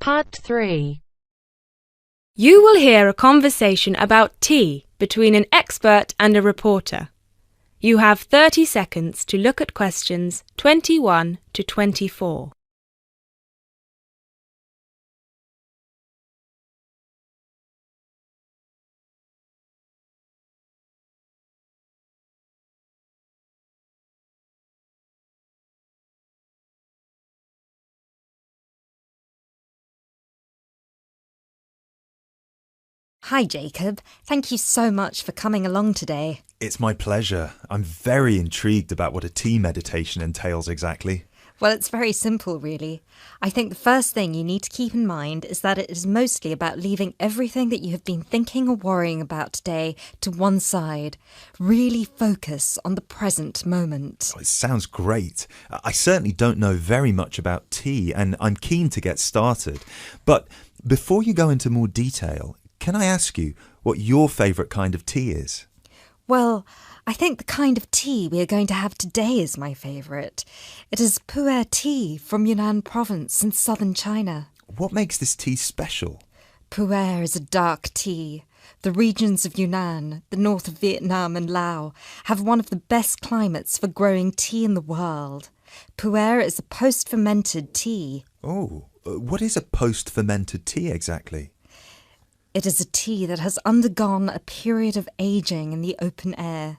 Part 3. You will hear a conversation about tea between an expert and a reporter. You have 30 seconds to look at questions 21 to 24. Hi Jacob, thank you so much for coming along today. It's my pleasure. I'm very intrigued about what a tea meditation entails exactly. Well, it's very simple really. I think the first thing you need to keep in mind is that it is mostly about leaving everything that you have been thinking or worrying about today to one side. Really focus on the present moment. Oh, it sounds great. I certainly don't know very much about tea and I'm keen to get started. But before you go into more detail, can I ask you what your favourite kind of tea is? Well, I think the kind of tea we are going to have today is my favourite. It is pu'er tea from Yunnan province in southern China. What makes this tea special? Pu'er is a dark tea. The regions of Yunnan, the north of Vietnam and Laos, have one of the best climates for growing tea in the world. Pu'er is a post-fermented tea. Oh, what is a post-fermented tea exactly? It is a tea that has undergone a period of aging in the open air.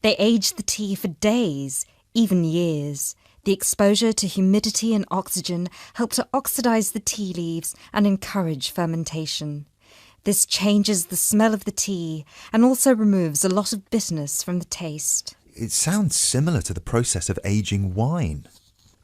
They age the tea for days, even years. The exposure to humidity and oxygen help to oxidize the tea leaves and encourage fermentation. This changes the smell of the tea and also removes a lot of bitterness from the taste. It sounds similar to the process of aging wine.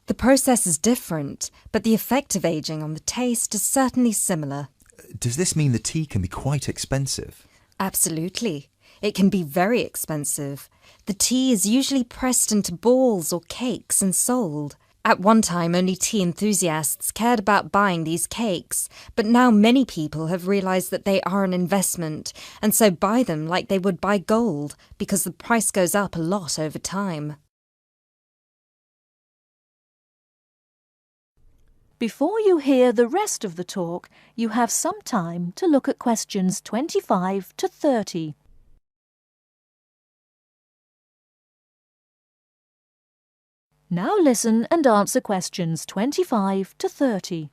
The process is different, but the effect of aging on the taste is certainly similar. Does this mean the tea can be quite expensive? Absolutely. It can be very expensive. The tea is usually pressed into balls or cakes and sold. At one time, only tea enthusiasts cared about buying these cakes, but now many people have realised that they are an investment and so buy them like they would buy gold because the price goes up a lot over time. Before you hear the rest of the talk, you have some time to look at questions 25 to 30. Now listen and answer questions 25 to 30.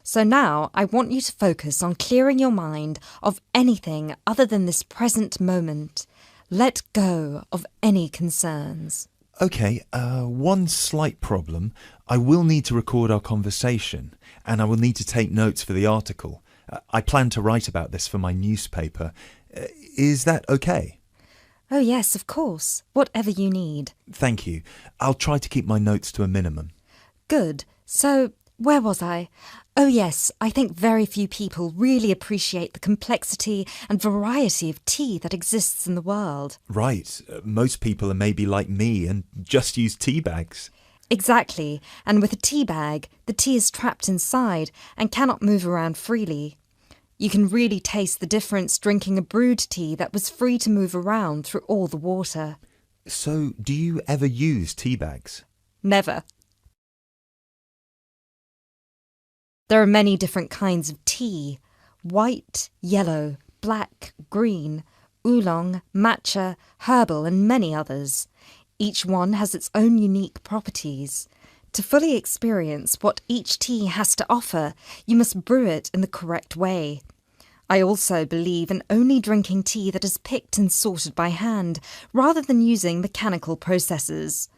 So now I want you to focus on clearing your mind of anything other than this present moment. Let go of any concerns. OK, one slight problem. I will need to record our conversation and I will need to take notes for the article. I plan to write about this for my newspaper. Is that OK? Oh yes, of course. Whatever you need. Thank you. I'll try to keep my notes to a minimum. Good. So, where was I? Oh yes, I think very few people really appreciate the complexity and variety of tea that exists in the world. Right. Most people are maybe like me and just use tea bags. Exactly. And with a tea bag, the tea is trapped inside and cannot move around freely. You can really taste the difference drinking a brewed tea that was free to move around through all the water. So, do you ever use tea bags? Never. There are many different kinds of tea: white, yellow, black, green, oolong, matcha, herbal and many others. Each one has its own unique properties. To fully experience what each tea has to offer, you must brew it in the correct way. I also believe in only drinking tea that is picked and sorted by hand, rather than using mechanical processes.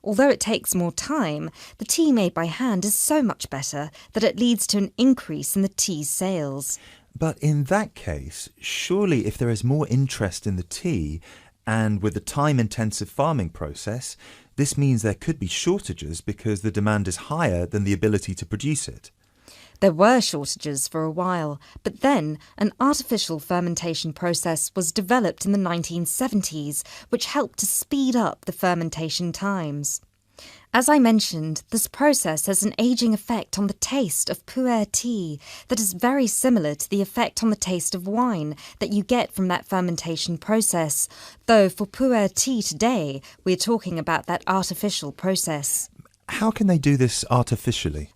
Although it takes more time, the tea made by hand is so much better that it leads to an increase in the tea's sales. But in that case, surely if there is more interest in the tea, and with the time-intensive farming process, this means there could be shortages because the demand is higher than the ability to produce it. There were shortages for a while, but then an artificial fermentation process was developed in the 1970s, which helped to speed up the fermentation times. As I mentioned, this process has an aging effect on the taste of pu'er tea that is very similar to the effect on the taste of wine that you get from that fermentation process, though for pu'er tea today, we're talking about that artificial process. How can they do this artificially?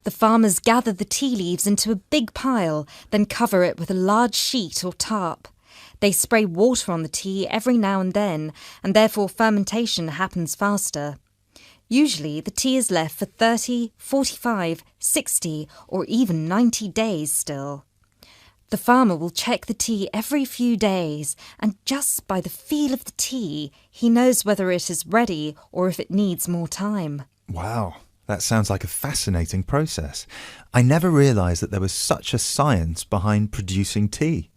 The farmers gather the tea leaves into a big pile, then cover it with a large sheet or tarp. They spray water on the tea every now and then, and therefore fermentation happens faster. Usually, the tea is left for 30, 45, 60, or even 90 days still. The farmer will check the tea every few days, and just by the feel of the tea, he knows whether it is ready or if it needs more time. Wow, that sounds like a fascinating process. I never realised that there was such a science behind producing tea.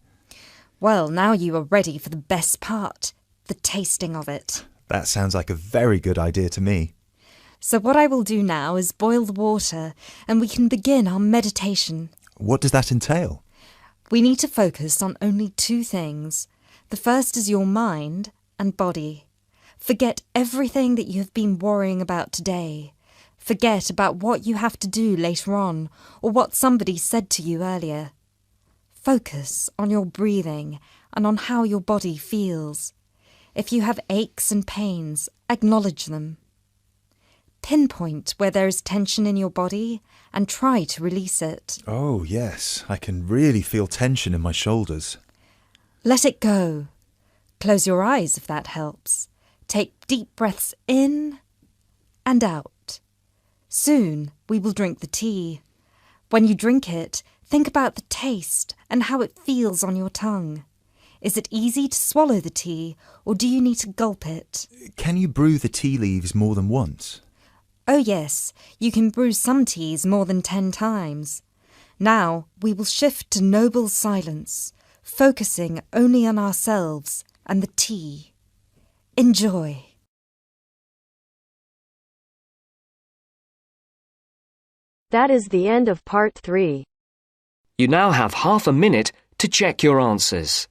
Well, now you are ready for the best part, the tasting of it. That sounds like a very good idea to me. So what I will do now is boil the water, and we can begin our meditation. What does that entail? We need to focus on only two things. The first is your mind and body. Forget everything that you have been worrying about today. Forget about what you have to do later on or what somebody said to you earlier. Focus on your breathing and on how your body feels. If you have aches and pains, acknowledge them. Pinpoint where there is tension in your body and try to release it. Oh, yes, I can really feel tension in my shoulders. Let it go. Close your eyes if that helps. Take deep breaths in and out. Soon we will drink the tea. When you drink it, think about the taste and how it feels on your tongue. Is it easy to swallow the tea, or do you need to gulp it? Can you brew the tea leaves more than once? Oh yes, you can brew some teas more than 10 times. Now we will shift to noble silence, focusing only on ourselves and the tea. Enjoy. That is the end of Part 3. You now have half a minute to check your answers.